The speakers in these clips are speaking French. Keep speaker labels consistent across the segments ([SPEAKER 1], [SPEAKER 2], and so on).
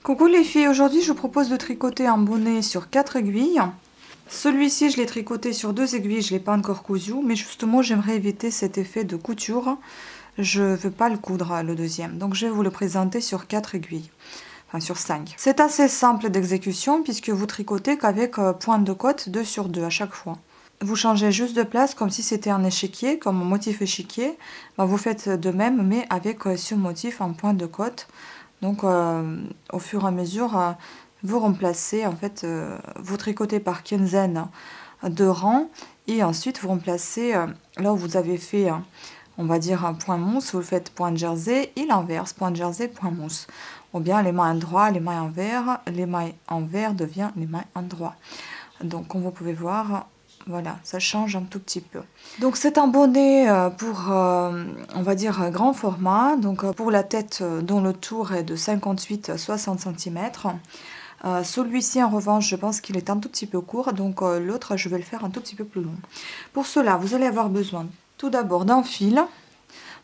[SPEAKER 1] Coucou les filles, aujourd'hui je vous propose de tricoter un bonnet sur 4 aiguilles. Celui-ci je l'ai tricoté sur 2 aiguilles, je ne l'ai pas encore cousu, mais justement j'aimerais éviter cet effet de couture. Je ne veux pas le coudre le deuxième, donc je vais vous le présenter sur 4 aiguilles, enfin sur 5. C'est assez simple d'exécution puisque vous tricotez qu'avec pointe de côte 2 sur 2 à chaque fois. Vous changez juste de place comme si c'était un échiquier, comme un motif échiquier. Vous faites de même mais avec ce motif en pointe de côte. Donc au fur et à mesure, vous remplacez, en fait, vous tricotez par quinzaine de rangs et ensuite vous remplacez, là où vous avez fait, on va dire, un point mousse, vous le faites point jersey et l'inverse, point jersey, point mousse. Ou bien les mailles endroit, les mailles envers devient les mailles endroit. Donc comme vous pouvez voir, voilà, ça change un tout petit peu. Donc c'est un bonnet pour, on va dire, grand format. Donc pour la tête dont le tour est de 58 à 60 cm. Celui-ci en revanche, je pense qu'il est un tout petit peu court. Donc l'autre, je vais le faire un tout petit peu plus long. Pour cela, vous allez avoir besoin tout d'abord d'un fil.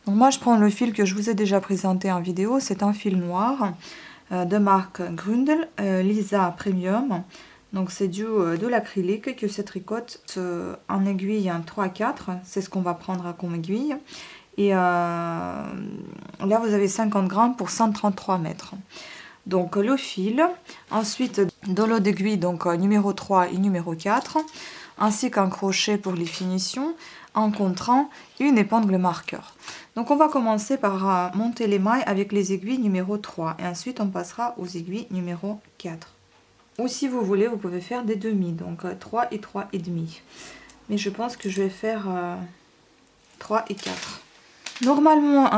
[SPEAKER 1] Donc moi, je prends le fil que je vous ai déjà présenté en vidéo. C'est un fil noir de marque Grundel, Lisa Premium. Donc c'est de l'acrylique que se tricote en aiguille 3-4, c'est ce qu'on va prendre comme aiguille. Et là vous avez 50 grammes pour 133 mètres. Donc le fil, ensuite de l'eau d'aiguille, donc numéro 3 et numéro 4, ainsi qu'un crochet pour les finitions, un contrant et une épingle marqueur. Donc on va commencer par monter les mailles avec les aiguilles numéro 3 et ensuite on passera aux aiguilles numéro 4. Ou si vous voulez, vous pouvez faire des demi, donc 3 et 3 et demi. Mais je pense que je vais faire 3 et 4. Normalement,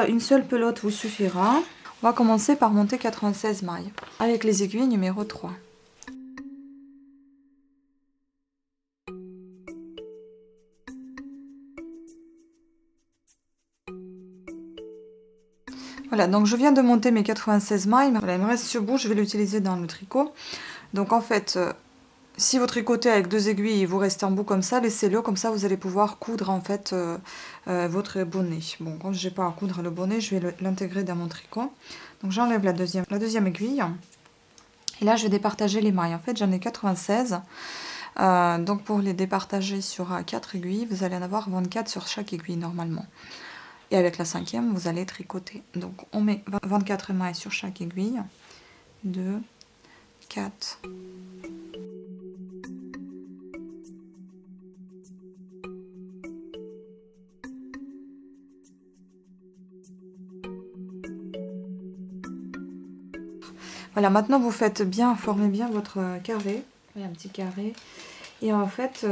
[SPEAKER 1] une seule pelote vous suffira. On va commencer par monter 96 mailles avec les aiguilles numéro 3. Voilà, donc je viens de monter mes 96 mailles. Voilà, il me reste ce bout, je vais l'utiliser dans le tricot. Donc en fait, si vous tricotez avec 2 aiguilles et vous restez en bout comme ça, laissez-le, comme ça vous allez pouvoir coudre en fait votre bonnet. Bon, quand je n'ai pas à coudre le bonnet, je vais l'intégrer dans mon tricot. Donc j'enlève la deuxième aiguille. Et là, je vais départager les mailles. En fait, j'en ai 96. Donc pour les départager sur 4 aiguilles, vous allez en avoir 24 sur chaque aiguille normalement. Et avec la 5e, vous allez tricoter. Donc on met 24 mailles sur chaque aiguille. 2, 4. Voilà, maintenant vous faites bien, formez bien votre carré. Il y a un petit carré. Et en fait,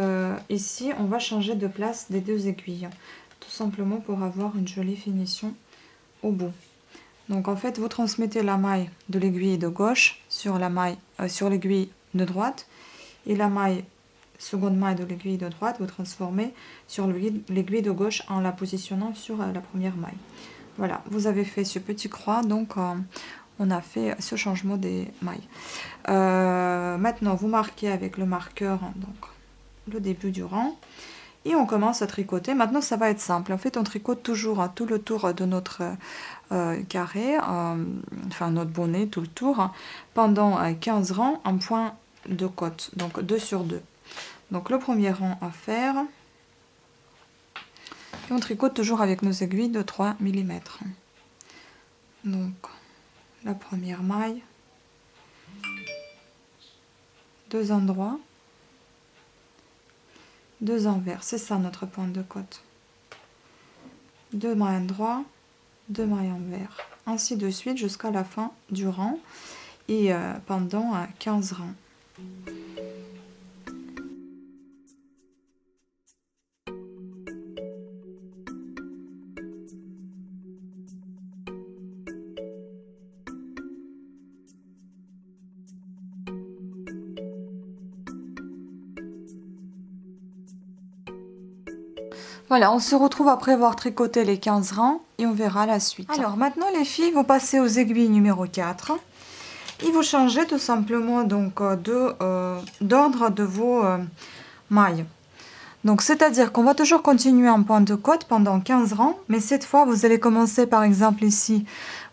[SPEAKER 1] ici, on va changer de place des 2 aiguilles. Tout simplement pour avoir une jolie finition au bout. Donc en fait, vous transmettez la maille de l'aiguille de gauche sur l'aiguille de droite. Et la seconde maille de l'aiguille de droite, vous transformez sur l'aiguille de gauche en la positionnant sur la première maille. Voilà, vous avez fait ce petit croix, donc on a fait ce changement des mailles. Maintenant, vous marquez avec le marqueur donc, le début du rang. Et on commence à tricoter. Maintenant, ça va être simple. En fait, on tricote toujours tout le tour de notre carré, enfin notre bonnet, tout le tour, pendant 15 rangs en point de côte, donc 2 sur 2. Donc le premier rang à faire. Et on tricote toujours avec nos aiguilles de 3 mm. Donc, la première maille, 2 endroits, 2 envers, c'est ça notre pointe de côte. 2 mailles endroits, 2 mailles envers, ainsi de suite jusqu'à la fin du rang et pendant 15 rangs. Voilà, on se retrouve après avoir tricoté les 15 rangs et on verra la suite. Alors maintenant les filles, vous passez aux aiguilles numéro 4 et vous changez tout simplement donc d'ordre de vos mailles. Donc c'est-à-dire qu'on va toujours continuer en point de côte pendant 15 rangs, mais cette fois vous allez commencer par exemple ici,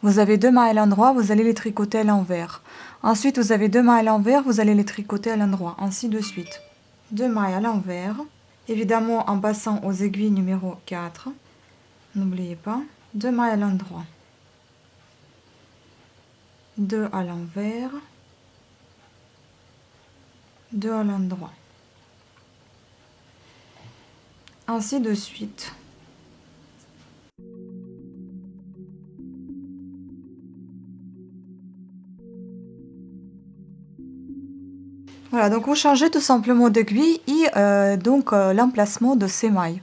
[SPEAKER 1] vous avez 2 mailles à l'endroit, vous allez les tricoter à l'envers. Ensuite vous avez 2 mailles à l'envers, vous allez les tricoter à l'endroit, ainsi de suite. 2 mailles à l'envers, évidemment en passant aux aiguilles numéro 4, n'oubliez pas, 2 mailles à l'endroit, 2 à l'envers, 2 à l'endroit, ainsi de suite. Voilà, donc vous changez tout simplement d'aiguille et l'emplacement de ces mailles.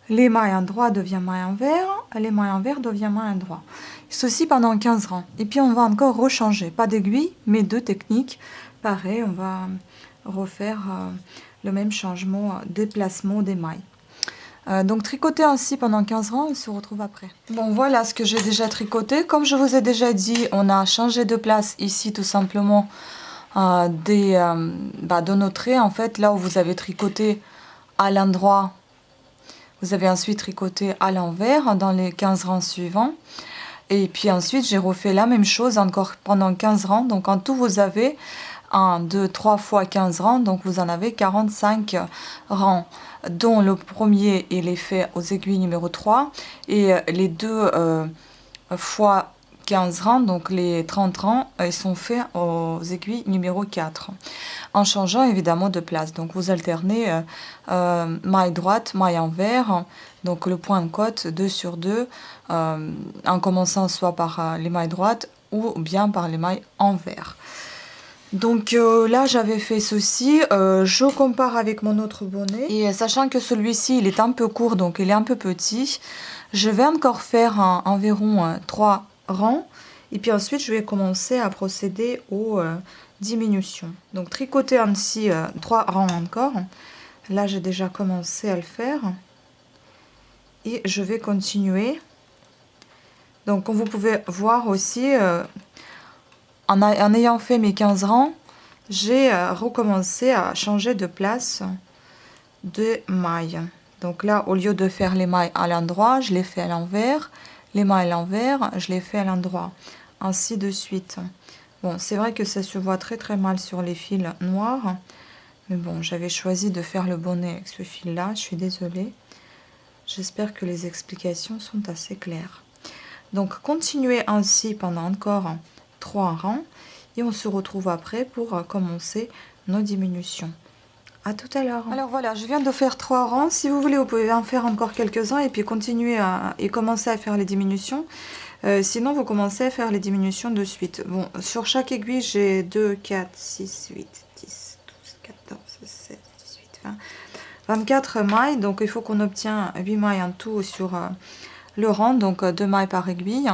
[SPEAKER 1] Les mailles endroit deviennent mailles envers, les mailles envers deviennent mailles endroit. Ceci pendant 15 rangs. Et puis on va encore rechanger, pas d'aiguille, mais deux techniques. Pareil, on va refaire le même changement, déplacement des mailles. Donc tricoter ainsi pendant 15 rangs, on se retrouve après. Bon, voilà ce que j'ai déjà tricoté. Comme je vous ai déjà dit, on a changé de place ici tout simplement de nos traits. En fait, là où vous avez tricoté à l'endroit, vous avez ensuite tricoté à l'envers dans les 15 rangs suivants. Et puis ensuite, j'ai refait la même chose encore pendant 15 rangs. Donc en tout, vous avez 1, 2, 3 fois 15 rangs. Donc vous en avez 45 rangs, dont le premier il est fait aux aiguilles numéro 3. Et les deux fois 15 rangs, donc les 30 rangs, ils sont faits aux aiguilles numéro 4. En changeant évidemment de place. Donc vous alternez maille droite, maille envers, donc le point de côte 2 sur 2, en commençant soit par les mailles droites ou bien par les mailles envers. Donc là j'avais fait ceci, je compare avec mon autre bonnet, et sachant que celui-ci il est un peu court, donc il est un peu petit, je vais encore faire environ 3 rangs, et puis ensuite je vais commencer à procéder aux diminutions. Donc tricoter ainsi 3 rangs encore, là j'ai déjà commencé à le faire, et je vais continuer. Donc comme vous pouvez voir aussi, en ayant fait mes 15 rangs, j'ai recommencé à changer de place de mailles. Donc là, au lieu de faire les mailles à l'endroit, je les fais à l'envers. Les mailles à l'envers, je les fais à l'endroit. Ainsi de suite. Bon, c'est vrai que ça se voit très très mal sur les fils noirs. Mais bon, j'avais choisi de faire le bonnet avec ce fil-là. Je suis désolée. J'espère que les explications sont assez claires. Donc, continuez ainsi pendant encore 3 rangs. Et on se retrouve après pour commencer nos diminutions. À tout à l'heure. Alors voilà, je viens de faire 3 rangs. Si vous voulez, vous pouvez en faire encore quelques-uns et puis continuer et commencer à faire les diminutions. Sinon, vous commencez à faire les diminutions de suite. Bon, sur chaque aiguille, j'ai 2, 4, 6, 8, 10, 12, 14, 16, 18, 20, 24 mailles. Donc, il faut qu'on obtienne 8 mailles en tout sur le rang. Donc, 2 mailles par aiguille.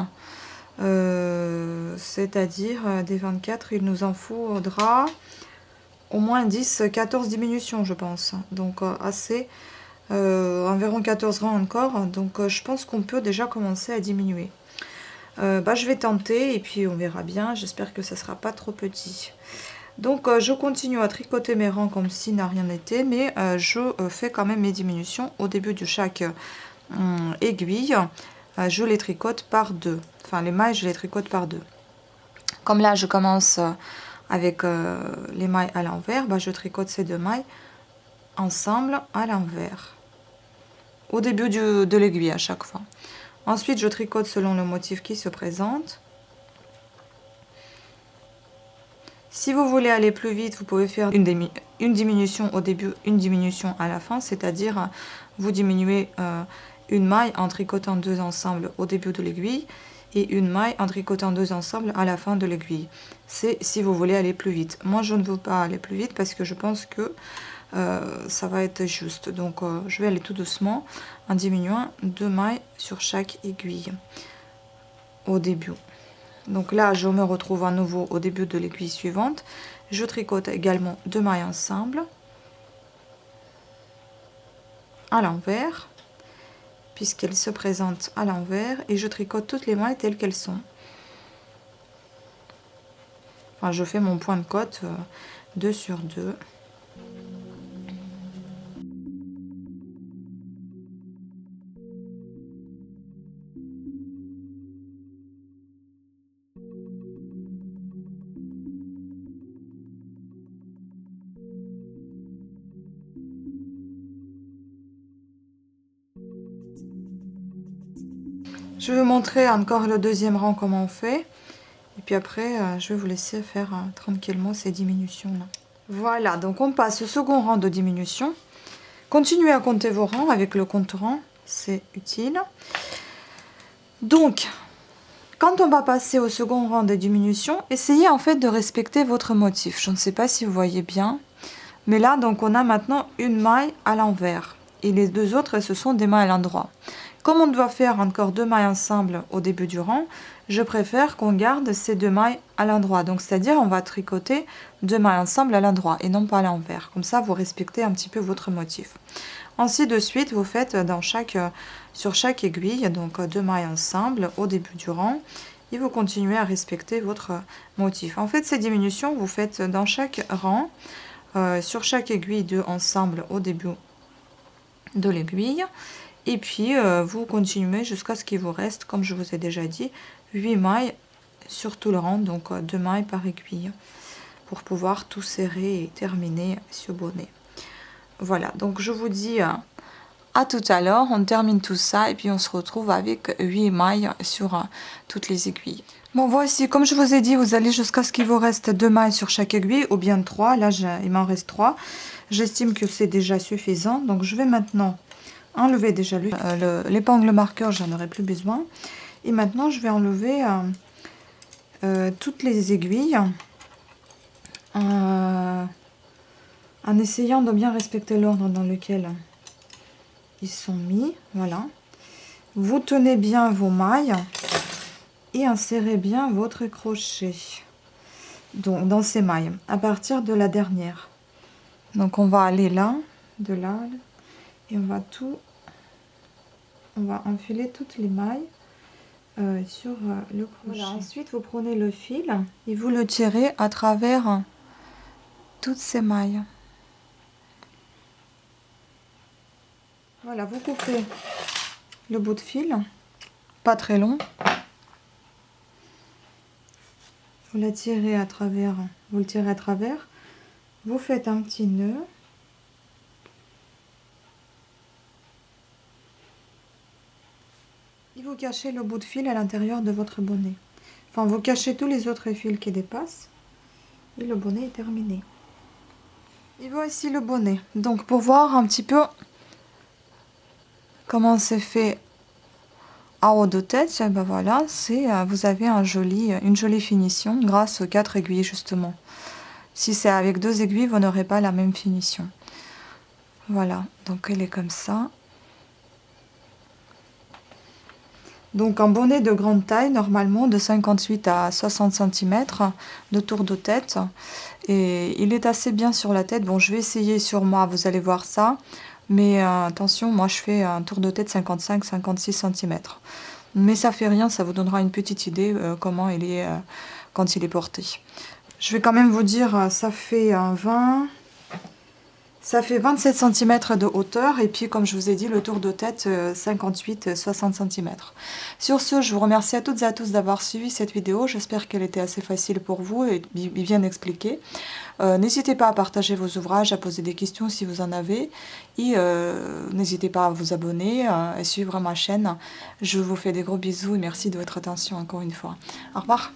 [SPEAKER 1] C'est-à-dire des 24, il nous en faudra au moins 10, 14 diminutions, je pense. Donc, assez, environ 14 rangs encore. Donc, je pense qu'on peut déjà commencer à diminuer. Je vais tenter et puis on verra bien. J'espère que ça sera pas trop petit. Donc je continue à tricoter mes rangs comme si n'a rien été, mais je fais quand même mes diminutions au début de chaque aiguille. Je les tricote par 2. Enfin les mailles, je les tricote par 2. Comme là je commence avec les mailles à l'envers, je tricote ces 2 mailles ensemble à l'envers. Au début de l'aiguille à chaque fois. Ensuite, je tricote selon le motif qui se présente. Si vous voulez aller plus vite, vous pouvez faire une diminution au début, une diminution à la fin, c'est-à-dire vous diminuez une maille en tricotant 2 ensemble au début de l'aiguille et une maille en tricotant 2 ensemble à la fin de l'aiguille. C'est si vous voulez aller plus vite. Moi, je ne veux pas aller plus vite parce que je pense que ça va être juste. Donc, je vais aller tout doucement en diminuant 2 mailles sur chaque aiguille au début. Donc là, je me retrouve à nouveau au début de l'aiguille suivante. Je tricote également 2 mailles ensemble à l'envers, puisqu'elles se présentent à l'envers, et je tricote toutes les mailles telles qu'elles sont. Enfin, je fais mon point de côte 2 sur 2. Je vais vous montrer encore le deuxième rang comment on fait. Et puis après, je vais vous laisser faire tranquillement ces diminutions-là. Voilà, donc on passe au second rang de diminution. Continuez à compter vos rangs avec le compte-rang, c'est utile. Donc, quand on va passer au second rang de diminution, essayez en fait de respecter votre motif. Je ne sais pas si vous voyez bien, mais là, donc on a maintenant une maille à l'envers. Et les deux autres, ce sont des mailles à l'endroit. Comme on doit faire encore 2 mailles ensemble au début du rang, je préfère qu'on garde ces 2 mailles à l'endroit. Donc, c'est-à-dire, on va tricoter 2 mailles ensemble à l'endroit et non pas à l'envers. Comme ça, vous respectez un petit peu votre motif. Ainsi de suite, vous faites sur chaque aiguille, donc 2 mailles ensemble au début du rang. Et vous continuez à respecter votre motif. En fait, ces diminutions, vous faites dans chaque rang, sur chaque aiguille 2 ensemble au début de l'aiguille. Et puis, vous continuez jusqu'à ce qu'il vous reste, comme je vous ai déjà dit, 8 mailles sur tout le rang, donc 2 mailles par aiguille, pour pouvoir tout serrer et terminer ce bonnet. Voilà, donc je vous dis à tout à l'heure, on termine tout ça et puis on se retrouve avec 8 mailles sur toutes les aiguilles. Bon, voici, comme je vous ai dit, vous allez jusqu'à ce qu'il vous reste 2 mailles sur chaque aiguille, ou bien 3, là il m'en reste 3. J'estime que c'est déjà suffisant, donc je vais maintenant enlever déjà l'épingle marqueur, j'en aurai plus besoin. Et maintenant, je vais enlever toutes les aiguilles en essayant de bien respecter l'ordre dans lequel ils sont mis. Voilà. Vous tenez bien vos mailles et insérez bien votre crochet donc, dans ces mailles à partir de la dernière. Donc, on va aller là, de là. Et on va enfiler toutes les mailles sur le crochet. Voilà, ensuite, vous prenez le fil et vous le tirez à travers toutes ces mailles. Voilà, vous coupez le bout de fil, pas très long. Vous la tirez à travers, vous le tirez à travers. Vous faites un petit nœud. Et vous cachez le bout de fil à l'intérieur de votre bonnet. Enfin, vous cachez tous les autres fils qui dépassent. Et le bonnet est terminé. Et voici le bonnet. Donc, pour voir un petit peu comment c'est fait en haut de tête, ben voilà, vous avez une jolie finition grâce aux 4 aiguilles, justement. Si c'est avec 2 aiguilles, vous n'aurez pas la même finition. Voilà, donc elle est comme ça. Donc un bonnet de grande taille, normalement de 58 à 60 cm de tour de tête. Et il est assez bien sur la tête. Bon, je vais essayer sur moi, vous allez voir ça. Mais attention, moi je fais un tour de tête 55-56 cm. Mais ça fait rien, ça vous donnera une petite idée comment il est quand il est porté. Je vais quand même vous dire, ça fait 27 cm de hauteur et puis comme je vous ai dit le tour de tête 58-60 cm. Sur ce, je vous remercie à toutes et à tous d'avoir suivi cette vidéo. J'espère qu'elle était assez facile pour vous et bien expliquée. N'hésitez pas à partager vos ouvrages, à poser des questions si vous en avez. Et n'hésitez pas à vous abonner et suivre ma chaîne. Je vous fais des gros bisous et merci de votre attention encore une fois. Au revoir.